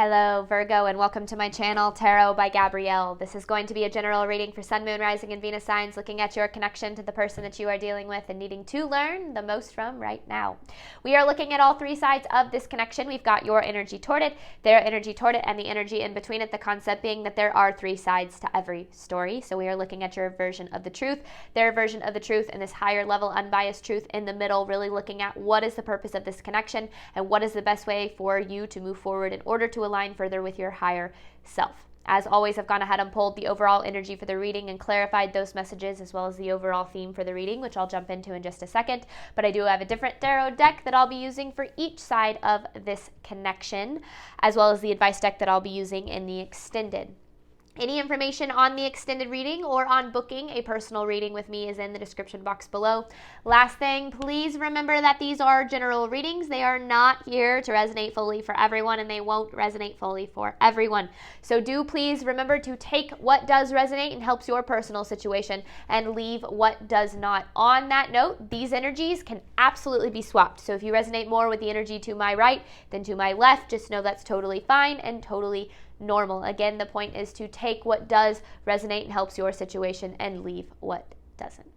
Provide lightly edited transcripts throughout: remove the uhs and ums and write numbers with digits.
Hello, Virgo, and welcome to my channel, Tarot by Gabrielle. This is going to be a general reading for Sun, Moon, Rising, and Venus signs, looking at your connection to the person that you are dealing with and needing to learn the most from right now. We are looking at all three sides of this connection. We've got your energy toward it, their energy toward it, and the energy in between it, the concept being that there are three sides to every story. So we are looking at your version of the truth, their version of the truth, and this higher level unbiased truth in the middle, really looking at what is the purpose of this connection and what is the best way for you to move forward in order to align further with your higher self. As always, I've gone ahead and pulled the overall energy for the reading and clarified those messages as well as the overall theme for the reading, which I'll jump into in just a second. But I do have a different tarot deck that I'll be using for each side of this connection, as well as the advice deck that I'll be using in the extended. Any information on the extended reading or on booking a personal reading with me is in the description box below. Last thing, please remember that these are general readings. They are not here to resonate fully for everyone, and they won't resonate fully for everyone. So do please remember to take what does resonate and helps your personal situation and leave what does not. On that note, these energies can absolutely be swapped. So if you resonate more with the energy to my right than to my left, just know that's totally fine and totally normal. Again, the point is to take what does resonate and helps your situation and leave what doesn't.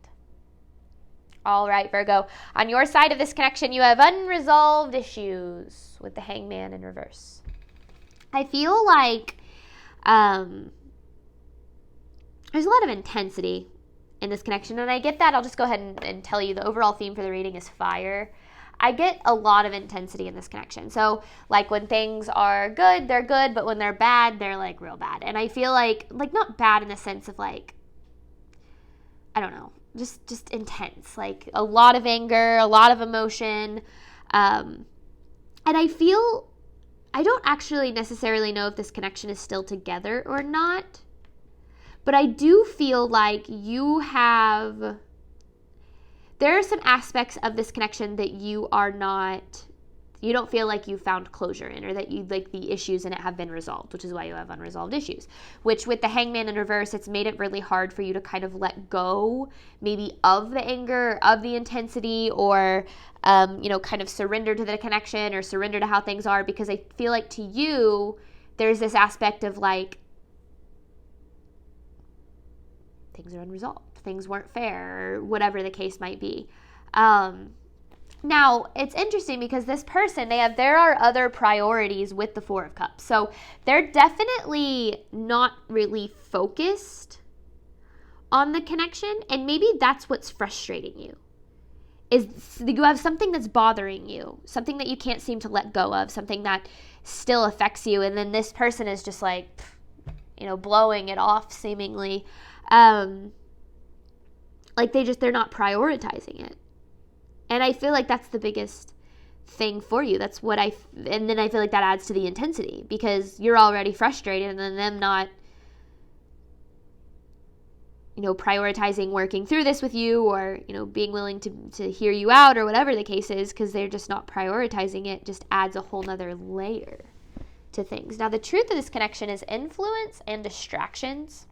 All right, Virgo, on your side of this connection, you have unresolved issues with the Hangman in reverse. I feel like there's a lot of intensity in this connection, and I get that. I'll just go ahead and tell you the overall theme for the reading is fire. I get a lot of intensity in this connection. So like when things are good, they're good, but when they're bad, they're like real bad. And I feel like not bad in the sense of like, I don't know, just intense, like a lot of anger, a lot of emotion. And I feel, I don't actually necessarily know if this connection is still together or not, but I do feel like there are some aspects of this connection that you don't feel like you found closure in, or that you like the issues in it have been resolved, which is why you have unresolved issues. Which with the Hangman in reverse, it's made it really hard for you to kind of let go maybe of the anger, of the intensity, or, kind of surrender to the connection or surrender to how things are, because I feel like to you, there's this aspect of like, things are unresolved. Things weren't fair, or whatever the case might be. Now, it's interesting because this person, there are other priorities with the Four of Cups. So they're definitely not really focused on the connection, and maybe that's what's frustrating you. Is you have something that's bothering you, something that you can't seem to let go of, something that still affects you, and then this person is just like, blowing it off seemingly. Like they're not prioritizing it. And I feel like that's the biggest thing for you. That's what and then I feel like that adds to the intensity, because you're already frustrated, and then them not, prioritizing working through this with you, or, being willing to hear you out, or whatever the case is, because they're just not prioritizing it, just adds a whole nother layer to things. Now, the truth of this connection is influence and distractions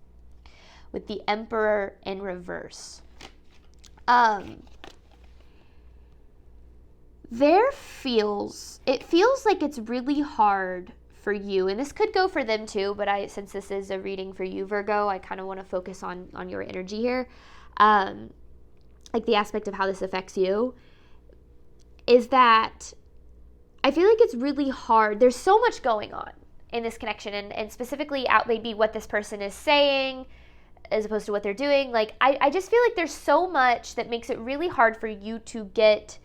with the Emperor in reverse. It feels like it's really hard for you, and this could go for them too, but since this is a reading for you, Virgo, I kind of want to focus on your energy here. Like the aspect of how this affects you is that I feel like it's really hard. There's so much going on in this connection, and specifically out maybe what this person is saying as opposed to what they're doing. Like, I just feel like there's so much that makes it really hard for you to get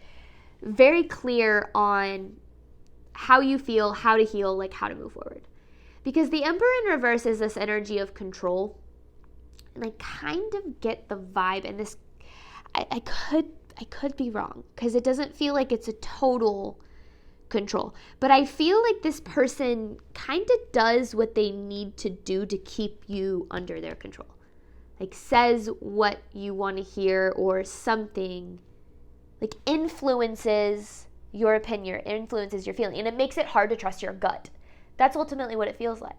very clear on how you feel, how to heal, like how to move forward. Because the Emperor in reverse is this energy of control. And I kind of get the vibe, and this, I could be wrong, because it doesn't feel like it's a total control. But I feel like this person kind of does what they need to do to keep you under their control. Like says what you want to hear, or something, like influences your opinion, influences your feeling, and it makes it hard to trust your gut. That's ultimately what it feels like.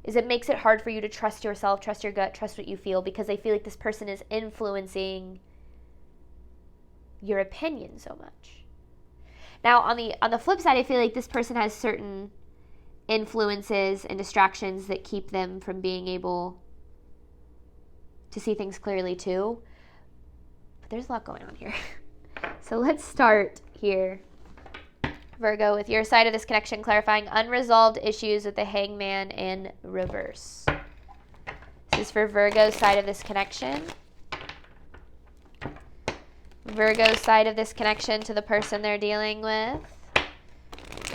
Is it makes it hard for you to trust yourself, trust your gut, trust what you feel, because I feel like this person is influencing your opinion so much. Now, on the flip side, I feel like this person has certain influences and distractions that keep them from being able to see things clearly too. But there's a lot going on here. So let's start here, Virgo, with your side of this connection, clarifying unresolved issues with the Hangman in reverse. This is for Virgo's side of this connection. Virgo's side of this connection to the person they're dealing with.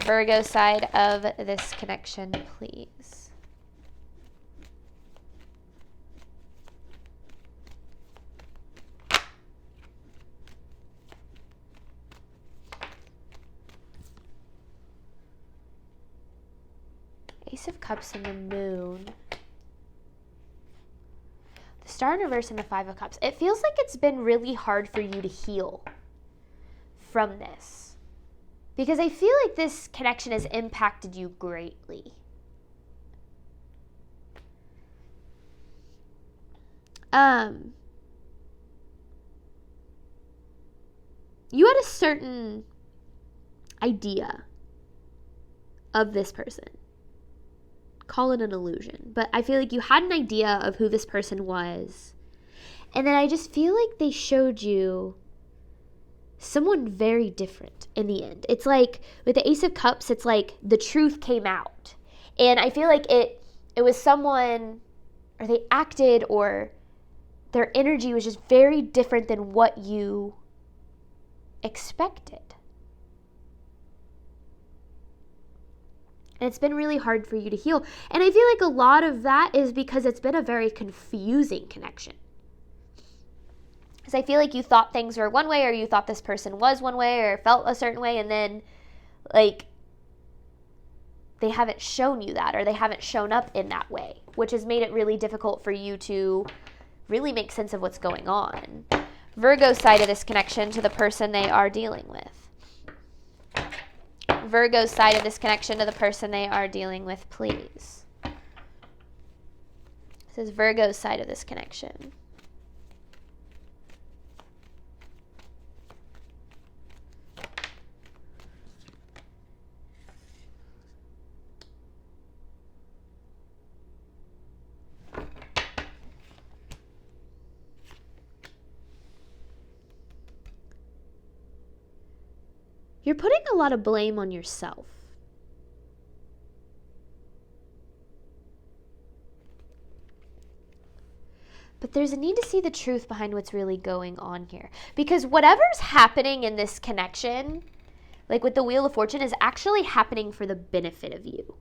Virgo side of this connection, please. Ace of Cups and the Moon. The Star in reverse and the Five of Cups. It feels like it's been really hard for you to heal from this. Because I feel like this connection has impacted you greatly. You had a certain idea of this person. Call it an illusion. But I feel like you had an idea of who this person was. And then I just feel like they showed you someone very different in the end. It's like with the Ace of Cups, it's like the truth came out. And I feel like it was someone, or they acted, or their energy was just very different than what you expected. And it's been really hard for you to heal. And I feel like a lot of that is because it's been a very confusing connection. Because I feel like you thought things were one way, or you thought this person was one way, or felt a certain way, and then, like, they haven't shown you that, or they haven't shown up in that way, which has made it really difficult for you to really make sense of what's going on. Virgo's side of this connection to the person they are dealing with. Virgo's side of this connection to the person they are dealing with, please. This is Virgo's side of this connection. You're putting a lot of blame on yourself. But there's a need to see the truth behind what's really going on here. Because whatever's happening in this connection, like with the Wheel of Fortune, is actually happening for the benefit of you.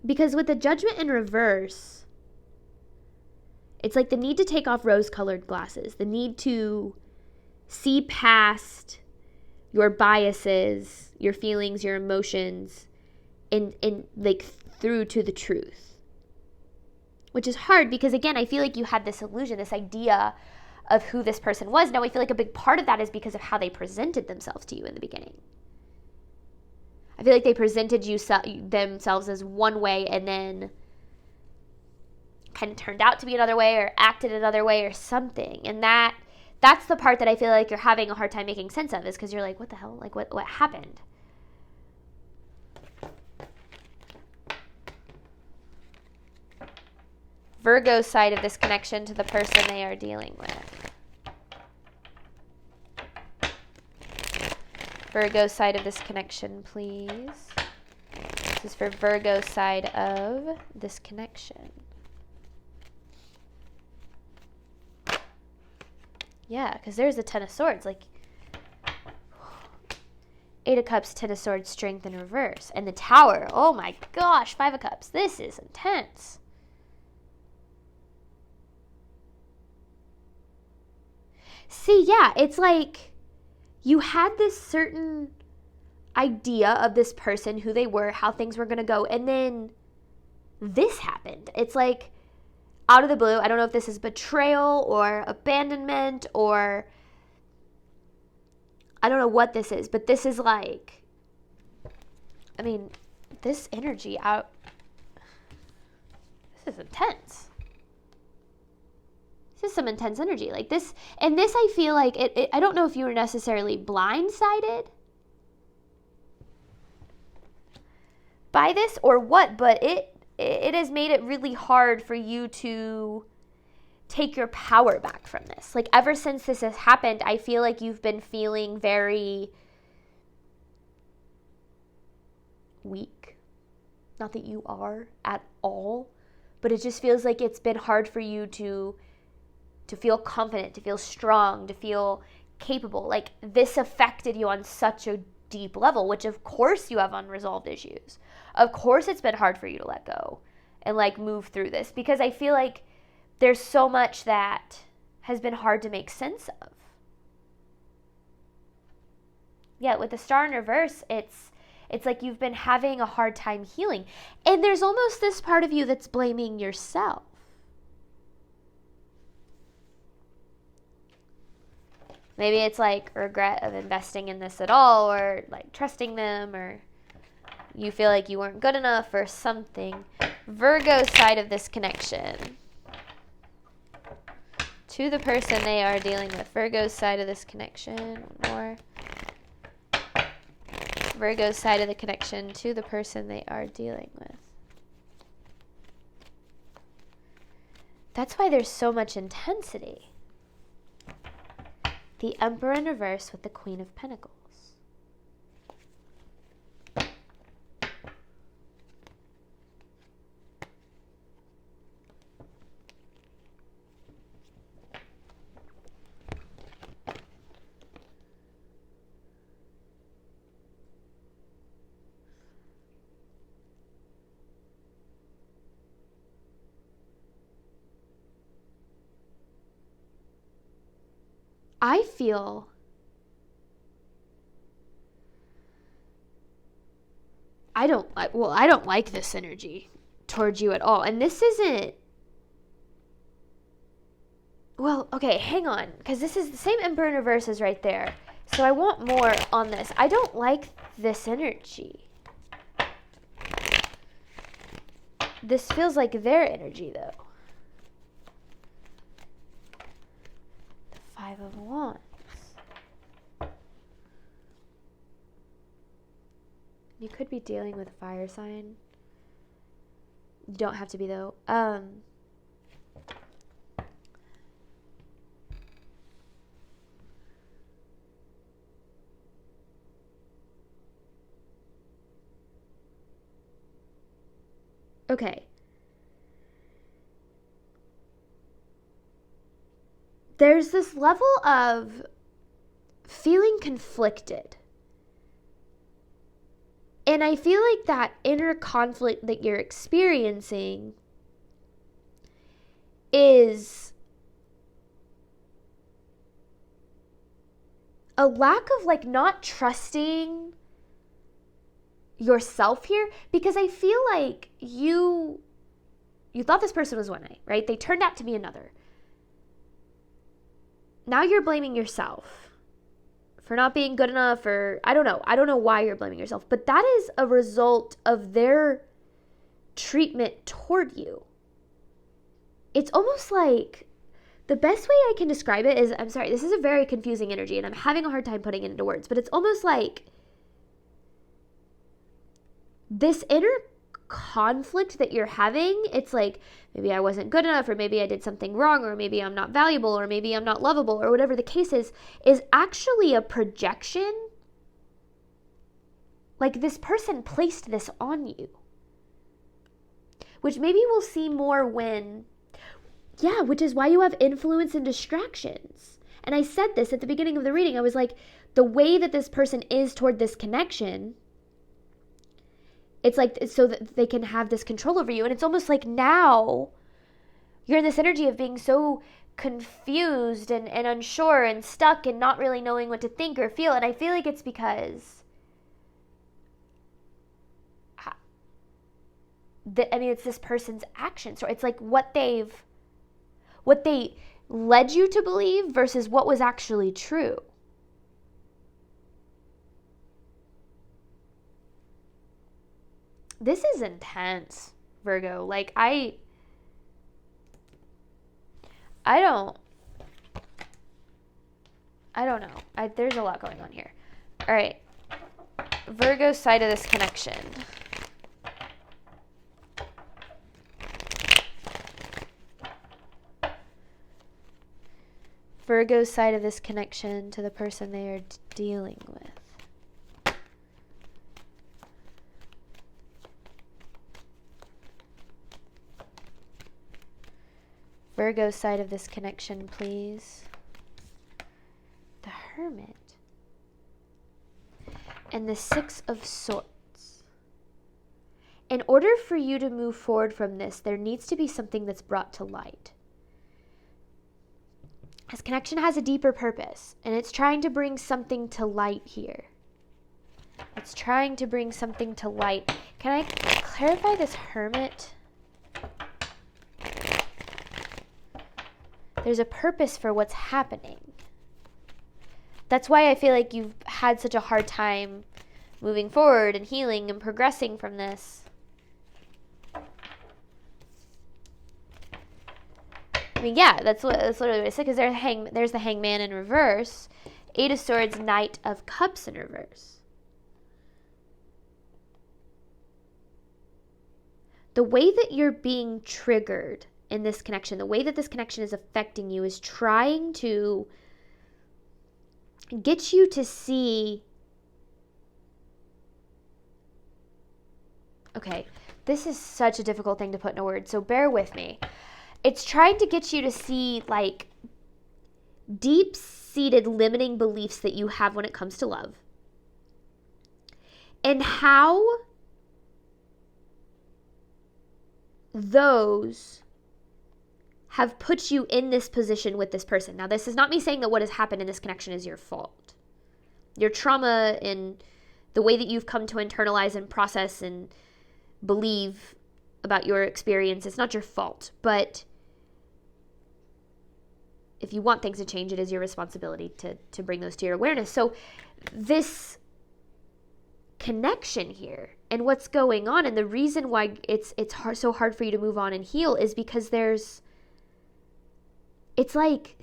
Because with the Judgment in reverse, it's like the need to take off rose-colored glasses, the need to see past your biases, your feelings, your emotions, and like through to the truth. Which is hard because, again, I feel like you had this illusion, this idea of who this person was. Now I feel like a big part of that is because of how they presented themselves to you in the beginning. I feel like they presented themselves as one way and then kind of turned out to be another way, or acted another way, or something. And that's the part that I feel like you're having a hard time making sense of, is because you're like, what the hell? Like, what happened? Virgo's side of this connection to the person they are dealing with. Virgo's side of this connection, please. This is for Virgo's side of this connection. Yeah, because there's the Ten of Swords. Like, Eight of Cups, Ten of Swords, Strength in reverse. And the Tower. Oh my gosh, Five of Cups. This is intense. See, yeah, it's like you had this certain idea of this person, who they were, how things were going to go, and then this happened. It's like out of the blue. I don't know if this is betrayal or abandonment, or I don't know what this is, but this is like, I mean, this energy out, this is intense. This is some intense energy like this. And this, I feel like, I don't know if you were necessarily blindsided, by this or what, but it has made it really hard for you to take your power back from this. Like, ever since this has happened, I feel like you've been feeling very weak. Not that you are at all, but it just feels like it's been hard for you to feel confident, to feel strong, to feel capable. Like, this affected you on such a deep level, which of course you have unresolved issues. Of course it's been hard for you to let go and like move through this, because I feel like there's so much that has been hard to make sense of. Yeah, with the Star in reverse, it's like you've been having a hard time healing. And there's almost this part of you that's blaming yourself. Maybe it's like regret of investing in this at all, or like trusting them, or you feel like you weren't good enough or something. Virgo side of this connection to the person they are dealing with. Virgo's side of this connection. More. Virgo's side of the connection to the person they are dealing with. That's why there's so much intensity. The Emperor in reverse with the Queen of Pentacles. I feel I don't like this energy towards you at all. And this isn't, well, okay, hang on, because this is the same Emperor in reverse is right there. So I want more on this. I don't like this energy. This feels like their energy, though. Five of Wands. You could be dealing with a fire sign. You don't have to be, though. Okay. There's this level of feeling conflicted. And I feel like that inner conflict that you're experiencing is a lack of like not trusting yourself here, because I feel like you thought this person was one way, right? They turned out to be another. Now you're blaming yourself for not being good enough, or I don't know why you're blaming yourself, but that is a result of their treatment toward you. It's almost like, the best way I can describe it is, I'm sorry, this is a very confusing energy and I'm having a hard time putting it into words, but it's almost like this inner conflict that you're having. It's like, maybe I wasn't good enough, or maybe I did something wrong, or maybe I'm not valuable, or maybe I'm not lovable, or whatever the case is actually a projection. Like, this person placed this on you, which maybe we'll see more which is why you have influence and distractions. And I said this at the beginning of the reading. I was like, the way that this person is toward this connection, it's like so that they can have this control over you. And it's almost like now you're in this energy of being so confused and unsure and stuck and not really knowing what to think or feel. And I feel like it's because, it's this person's actions. So it's like what they led you to believe versus what was actually true. This is intense, Virgo. Like, I don't know. There's a lot going on here. All right. Virgo's side of this connection. Virgo's side of this connection to the person they are dealing with. Virgo's side of this connection, please. The Hermit. And the Six of Swords. In order for you to move forward from this, there needs to be something that's brought to light. This connection has a deeper purpose, and it's trying to bring something to light here. It's trying to bring something to light. Can I clarify this Hermit? There's a purpose for what's happening. That's why I feel like you've had such a hard time moving forward and healing and progressing from this. I mean, yeah, that's literally what I said, because there's the Hangman in reverse, Eight of Swords, Knight of Cups in reverse. The way that you're being triggered in this connection, the way that this connection is affecting you, is trying to get you to see, okay, this is such a difficult thing to put in a word, so bear with me. It's trying to get you to see, like, deep-seated limiting beliefs that you have when it comes to love, and how those have put you in this position with this person. Now, this is not me saying that what has happened in this connection is your fault. Your trauma and the way that you've come to internalize and process and believe about your experience, it's not your fault. But if you want things to change, it is your responsibility to bring those to your awareness. So this connection here and what's going on, and the reason why it's so hard for you to move on and heal, is because it's like,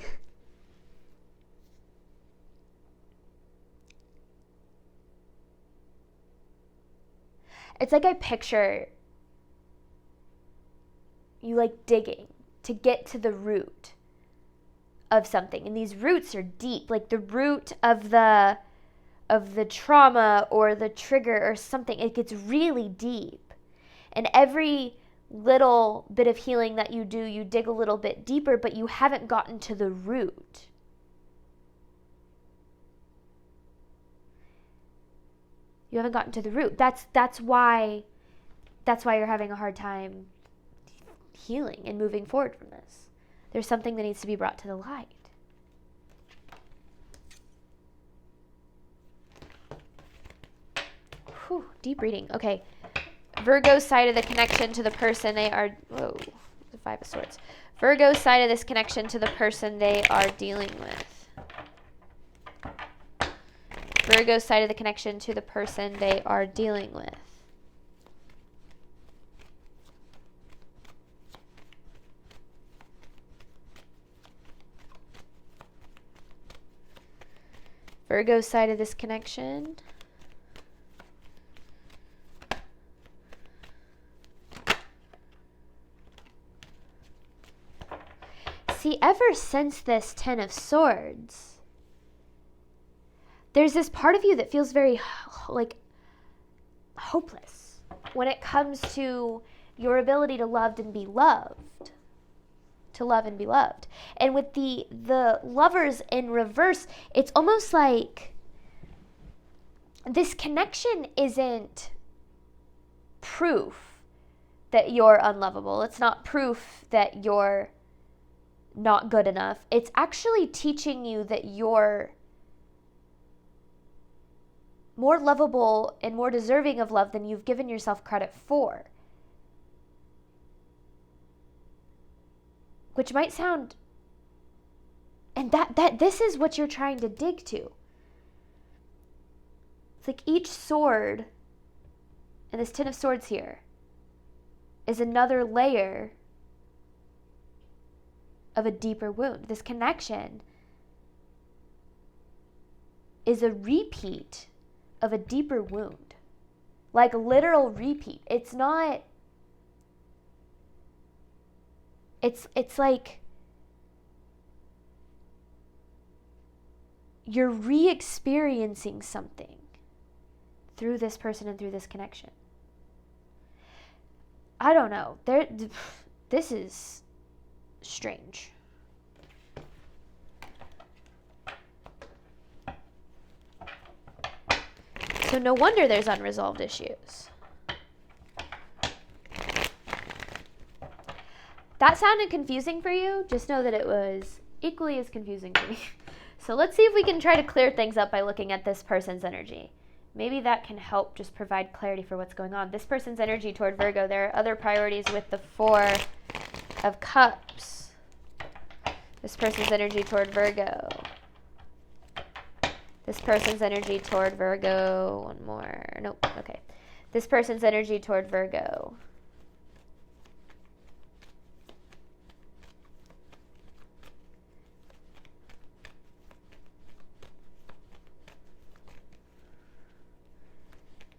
I picture you like digging to get to the root of something, and these roots are deep, like the root of the trauma or the trigger or something. It gets really deep, and every little bit of healing that you do, you dig a little bit deeper, but you haven't gotten to the root. You haven't gotten to the root. That's why you're having a hard time healing and moving forward from this. There's something that needs to be brought to the light. Whew, deep reading. Okay. Virgo's side of the connection to the person they are, whoa, the Five of Swords. Virgo's side of this connection to the person they are dealing with. Virgo's side of the connection to the person they are dealing with. Virgo's side of this connection. See, ever since this Ten of Swords, there's this part of you that feels very, like, hopeless when it comes to your ability to love and be loved. To love and be loved. And with the Lovers in reverse, it's almost like this connection isn't proof that you're unlovable. It's not proof that you're not good enough. It's actually teaching you that you're more lovable and more deserving of love than you've given yourself credit for. Which might sound, and that this is what you're trying to dig to. It's like each sword, and this Ten of Swords here, is another layer of a deeper wound. This connection is a repeat of a deeper wound. Like literal repeat. It's not, it's like you're re-experiencing something through this person and through this connection. I don't know. This is strange. So no wonder there's unresolved issues. That sounded confusing for you. Just know that it was equally as confusing for me. So let's see if we can try to clear things up by looking at this person's energy. Maybe that can help just provide clarity for what's going on. This person's energy toward Virgo. There are other priorities with the 4 of Cups. This person's energy toward Virgo. This person's energy toward Virgo. One more. Nope. Okay. This person's energy toward Virgo.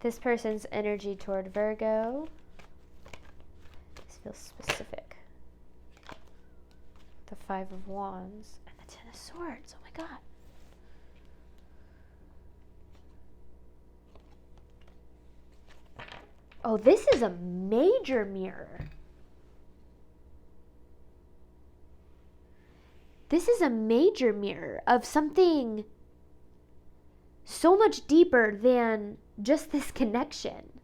This person's energy toward Virgo. This feels specific. The 5 of Wands and the 10 of Swords. Oh my God. Oh, this is a major mirror. This is a major mirror of something so much deeper than just this connection.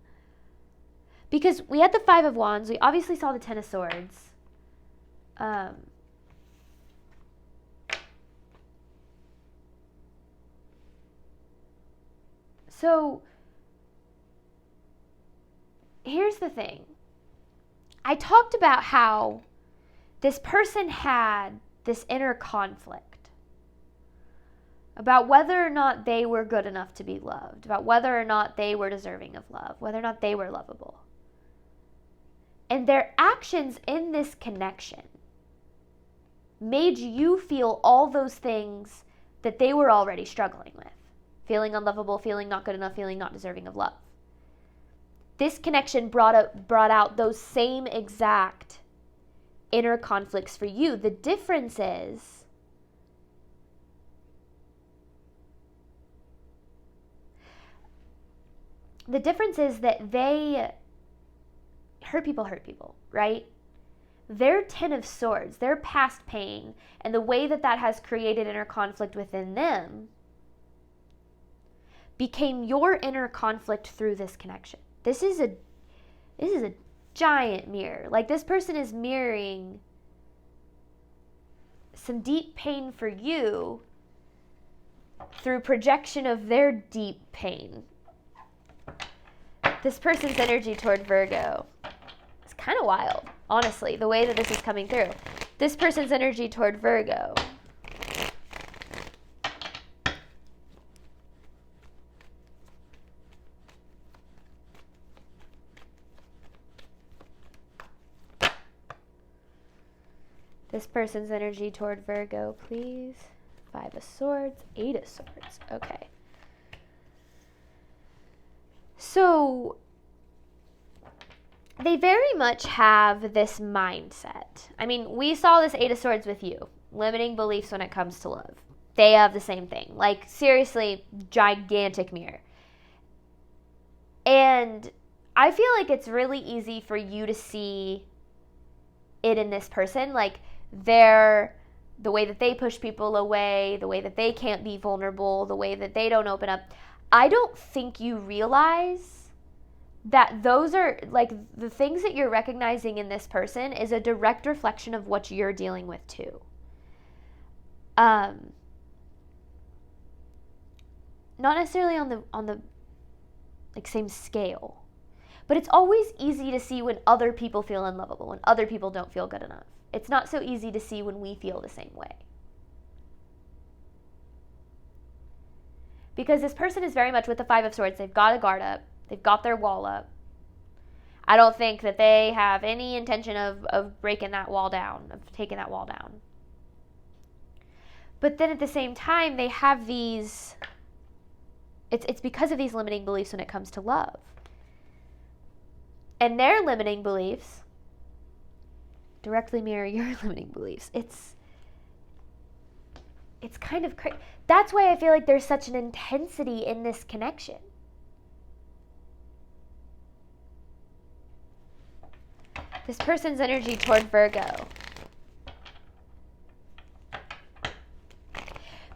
Because we had the 5 of Wands. We obviously saw the 10 of Swords. So here's the thing. I talked about how this person had this inner conflict about whether or not they were good enough to be loved, about whether or not they were deserving of love, whether or not they were lovable. And their actions in this connection made you feel all those things that they were already struggling with. Feeling unlovable, feeling not good enough, feeling not deserving of love. This connection brought out those same exact inner conflicts for you. The difference is that they hurt people, right? Their 10 of Swords, their past pain, and the way that has created inner conflict within them became your inner conflict through this connection. This is a giant mirror. Like, this person is mirroring some deep pain for you through projection of their deep pain. This person's energy toward Virgo is kind of wild, honestly, the way that this is coming through. This person's energy toward Virgo. This person's energy toward Virgo, please. 5 of Swords, 8 of Swords. Okay. So, they very much have this mindset. I mean, we saw this 8 of Swords with you. Limiting beliefs when it comes to love. They have the same thing. Like, seriously, gigantic mirror. And I feel like it's really easy for you to see it in this person. Like, the way that they push people away, the way that they can't be vulnerable, the way that they don't open up. I don't think you realize that those are, like, the things that you're recognizing in this person is a direct reflection of what you're dealing with too. Not necessarily on the like same scale, but it's always easy to see when other people feel unlovable, when other people don't feel good enough. It's not so easy to see when we feel the same way. Because this person is very much with the 5 of Swords. They've got a guard up. They've got their wall up. I don't think that they have any intention of breaking that wall down, of taking that wall down. But then at the same time, they have these, it's because of these limiting beliefs when it comes to love. And their limiting beliefs directly mirror your limiting beliefs. It's kind of crazy. that's why I feel like there's such an intensity in this connection. This person's energy toward Virgo.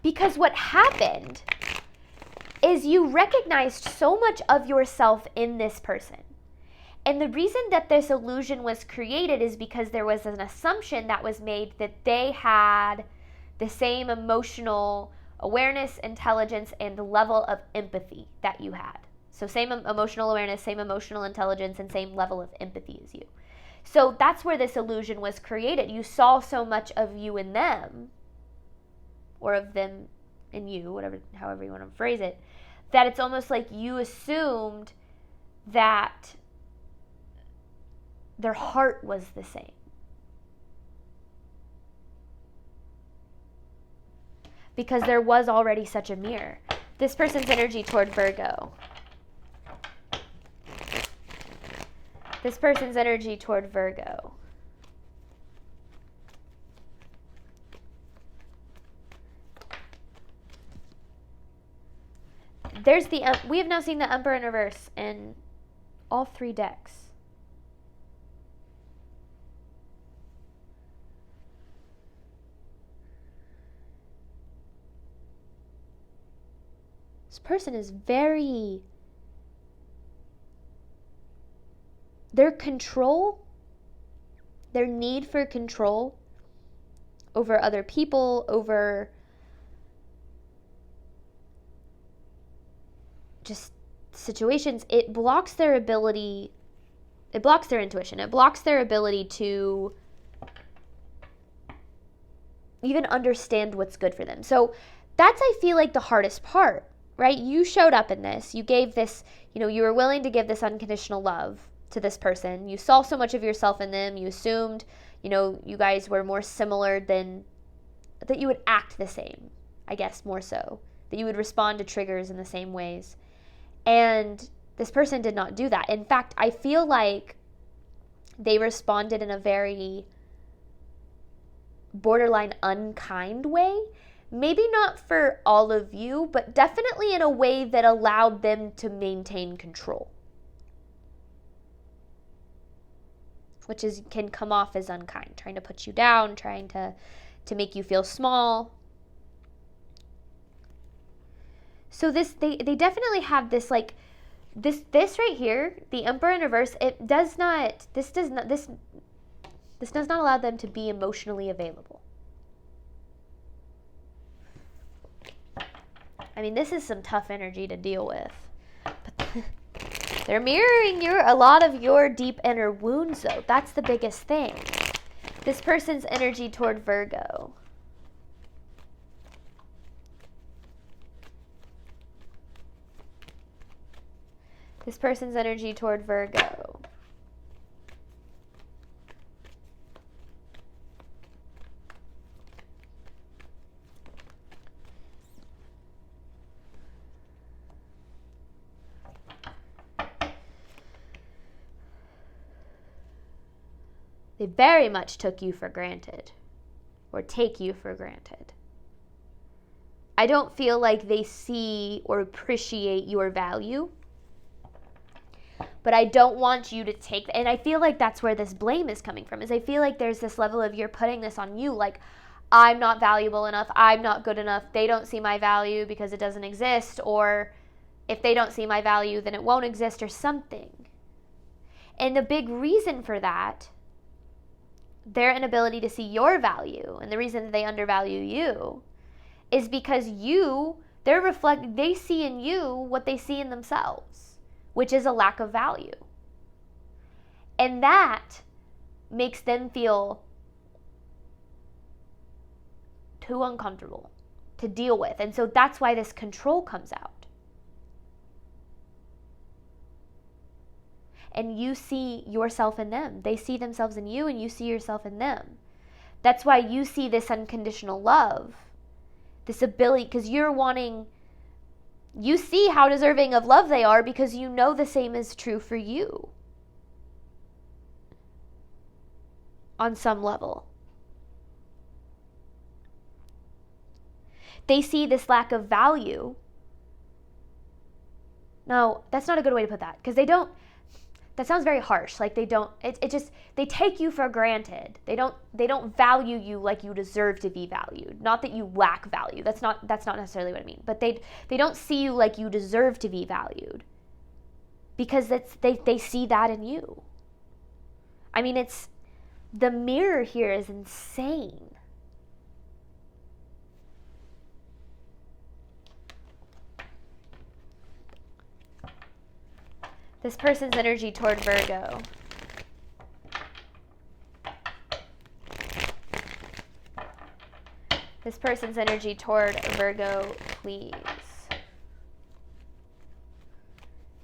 Because what happened is you recognized so much of yourself in this person. And the reason that this illusion was created is because there was an assumption that was made that they had the same emotional awareness, intelligence, and level of empathy that you had. So same emotional awareness, same emotional intelligence, and same level of empathy as you. So that's where this illusion was created. You saw so much of you in them, or of them in you, whatever, however you want to phrase it, that it's almost like you assumed that their heart was the same. Because there was already such a mirror. This person's energy toward Virgo. This person's energy toward Virgo. There's the, we have now seen the Emperor in reverse in all 3 decks. This person is very, their control, their need for control over other people, over just situations, it blocks their ability, it blocks their intuition, it blocks their ability to even understand what's good for them. So that's, I feel like, the hardest part, right? You showed up in this, you gave this, you were willing to give this unconditional love to this person. You saw so much of yourself in them. You assumed, you guys were more similar than, that you would act the same, I guess, more so, that you would respond to triggers in the same ways. And this person did not do that. In fact, I feel like they responded in a very borderline unkind way. Maybe not for all of you, but definitely in a way that allowed them to maintain control. Which can come off as unkind, trying to put you down, trying to make you feel small. So this, they definitely have this, like, this right here, the Emperor in reverse, this does not allow them to be emotionally available. I mean, this is some tough energy to deal with. But they're mirroring a lot of your deep inner wounds, though. That's the biggest thing. This person's energy toward Virgo. This person's energy toward Virgo. They very much took you for granted, or take you for granted. I don't feel like they see or appreciate your value. But I don't want you to take, and I feel like that's where this blame is coming from, is I feel like there's this level of you're putting this on you, like, I'm not valuable enough, I'm not good enough, they don't see my value because it doesn't exist, or if they don't see my value, then it won't exist, or something. And the big reason for that, their inability to see your value, and the reason that they undervalue you, is because they see in you what they see in themselves, which is a lack of value. And that makes them feel too uncomfortable to deal with. And so that's why this control comes out. And you see yourself in them. They see themselves in you, and you see yourself in them. That's why you see this unconditional love, this ability, because you see how deserving of love they are because you know the same is true for you on some level. they see this lack of value. No, that's not a good way to put that, because that sounds very harsh. Like they take you for granted. They don't value you like you deserve to be valued. Not that you lack value. That's not necessarily what I mean. But they don't see you like you deserve to be valued, because they see that in you. I mean, the mirror here is insane. This person's energy toward Virgo. This person's energy toward Virgo, please.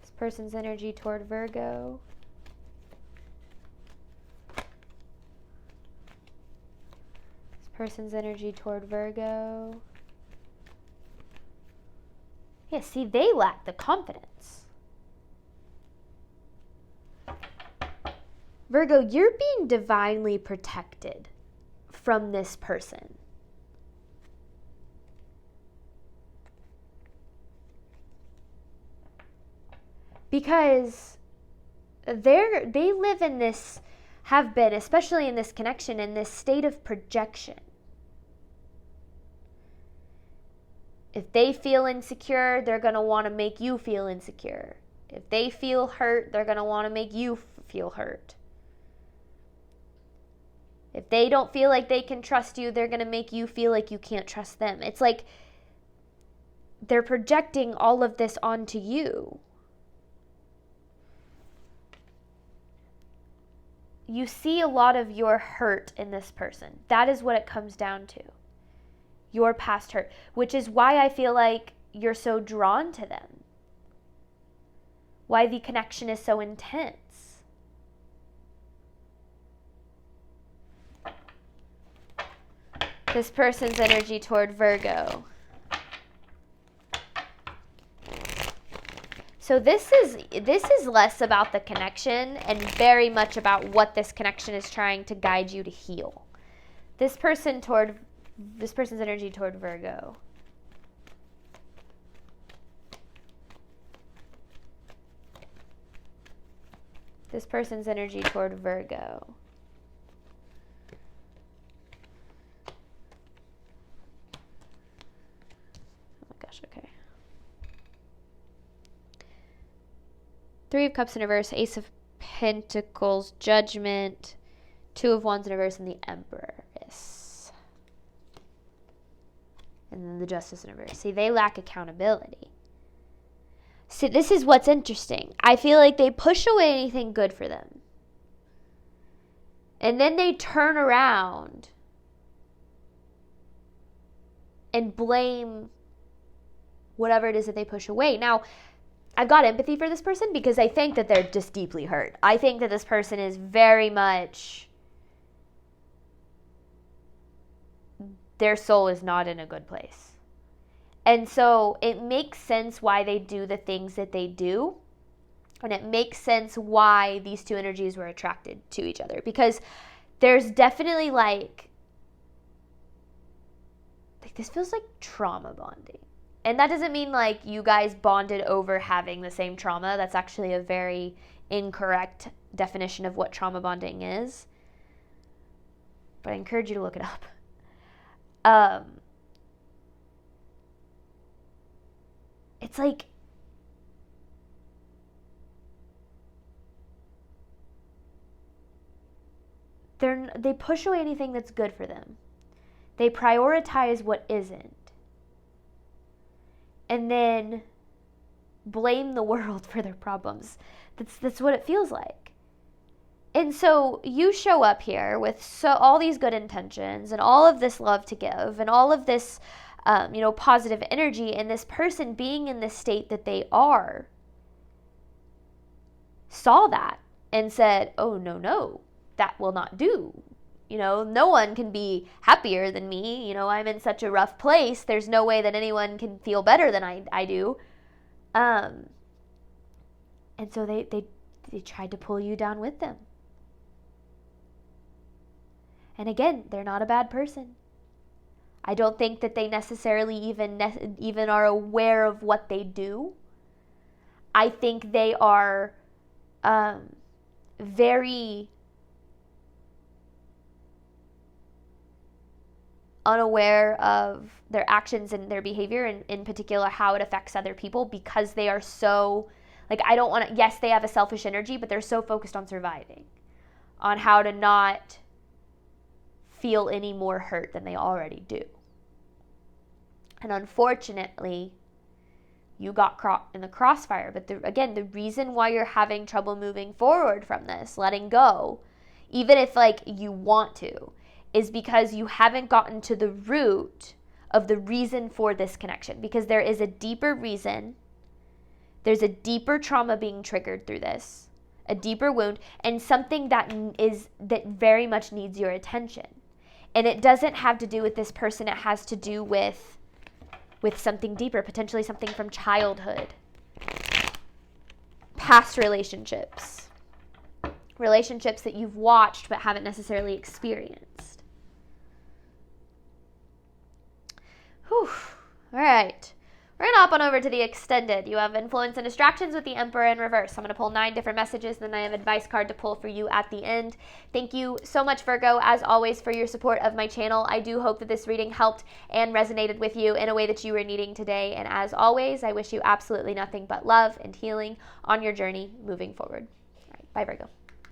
This person's energy toward Virgo. This person's energy toward Virgo. Yeah, see, they lack the confidence. Virgo, you're being divinely protected from this person. Because they live in this, have been, especially in this connection, in this state of projection. If they feel insecure, they're going to want to make you feel insecure. If they feel hurt, they're going to want to make you feel hurt. If they don't feel like they can trust you, they're going to make you feel like you can't trust them. It's like they're projecting all of this onto you. You see a lot of your hurt in this person. That is what it comes down to. Your past hurt, which is why I feel like you're so drawn to them. Why the connection is so intense. This person's energy toward Virgo. So this is less about the connection and very much about what this connection is trying to guide you to heal. This person's energy toward Virgo. This person's energy toward Virgo. Okay. Three of Cups in reverse, Ace of Pentacles, Judgment, Two of Wands in reverse, and the Empress. And then the Justice in reverse. See, they lack accountability. See, this is what's interesting. I feel like they push away anything good for them. And then they turn around and blame whatever it is that they push away. Now, I've got empathy for this person because I think that they're just deeply hurt. I think that this person is very much, their soul is not in a good place. And so it makes sense why they do the things that they do. And it makes sense why these two energies were attracted to each other. Because there's definitely like this feels like trauma bonding. And that doesn't mean like you guys bonded over having the same trauma. That's actually a very incorrect definition of what trauma bonding is. But I encourage you to look it up. It's like they push away anything that's good for them. They prioritize what isn't. And then blame the world for their problems. That's what it feels like. And so you show up here with all these good intentions and all of this love to give and all of this, positive energy, and this person being in the state that they are saw that and said, oh, no, that will not do. No one can be happier than me. I'm in such a rough place. There's no way that anyone can feel better than I do. And so they tried to pull you down with them. And again, they're not a bad person. I don't think that they necessarily even are aware of what they do. I think they are very unaware of their actions and their behavior, and in particular how it affects other people, because they are so, like, I don't want to, yes, they have a selfish energy, but they're so focused on surviving, on how to not feel any more hurt than they already do. And unfortunately, you got caught in the crossfire. But again, the reason why you're having trouble moving forward from this, letting go, even if like you want to, is because you haven't gotten to the root of the reason for this connection. Because there is a deeper reason. There's a deeper trauma being triggered through this, a deeper wound, and something that very much needs your attention. And it doesn't have to do with this person. It has to do with something deeper, potentially something from childhood, past relationships that you've watched but haven't necessarily experienced. Whew. All right. We're going to hop on over to the extended. You have influence and distractions with the Emperor in reverse. I'm going to pull 9 different messages, and then I have an advice card to pull for you at the end. Thank you so much, Virgo, as always, for your support of my channel. I do hope that this reading helped and resonated with you in a way that you were needing today. And as always, I wish you absolutely nothing but love and healing on your journey moving forward. All right, bye, Virgo.